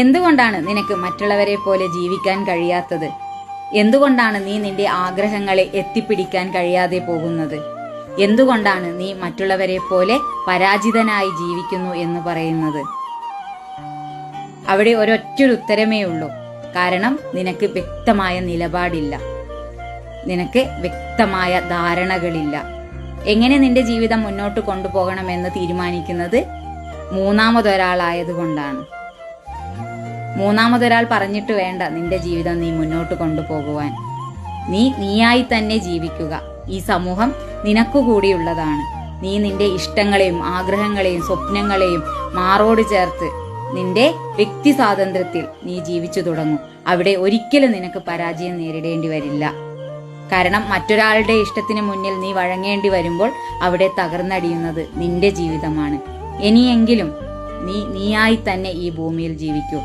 എന്തുകൊണ്ടാണ് നിനക്ക് മറ്റുള്ളവരെ പോലെ ജീവിക്കാൻ കഴിയാത്തത്? എന്തുകൊണ്ടാണ് നീ നിന്റെ ആഗ്രഹങ്ങളെ എത്തിപ്പിടിക്കാൻ കഴിയാതെ പോകുന്നത്? എന്തുകൊണ്ടാണ് നീ മറ്റുള്ളവരെ പോലെ പരാജിതനായി ജീവിക്കുന്നു എന്ന് പറയുന്നത്? അവിടെ ഒരൊറ്റൊരു ഉത്തരമേ ഉള്ളൂ. കാരണം നിനക്ക് വ്യക്തമായ നിലപാടില്ല, നിനക്ക് വ്യക്തമായ ധാരണകളില്ല. എങ്ങനെ നിന്റെ ജീവിതം മുന്നോട്ട് കൊണ്ടുപോകണമെന്ന് തീരുമാനിക്കുന്നത് മൂന്നാമതൊരാളായതുകൊണ്ടാണ്. മൂന്നാമതൊരാൾ പറഞ്ഞിട്ട് വേണ്ട നിന്റെ ജീവിതം നീ മുന്നോട്ട് കൊണ്ടുപോകുവാൻ. നീയായി തന്നെ ജീവിക്കുക. ഈ സമൂഹം നിനക്കു കൂടിയുള്ളതാണ്. നീ നിന്റെ ഇഷ്ടങ്ങളെയും ആഗ്രഹങ്ങളെയും സ്വപ്നങ്ങളെയും മാറോട് ചേർത്ത് നിന്റെ വ്യക്തി സ്വാതന്ത്ര്യത്തിൽ നീ ജീവിച്ചു തുടങ്ങും. അവിടെ ഒരിക്കലും നിനക്ക് പരാജയം നേരിടേണ്ടി വരില്ല. കാരണം മറ്റൊരാളുടെ ഇഷ്ടത്തിന് മുന്നിൽ നീ വഴങ്ങേണ്ടി വരുമ്പോൾ അവിടെ തകർന്നടിയുന്നത് നിന്റെ ജീവിതമാണ്. ഇനിയെങ്കിലും നീയായി തന്നെ ഈ ഭൂമിയിൽ ജീവിക്കൂ.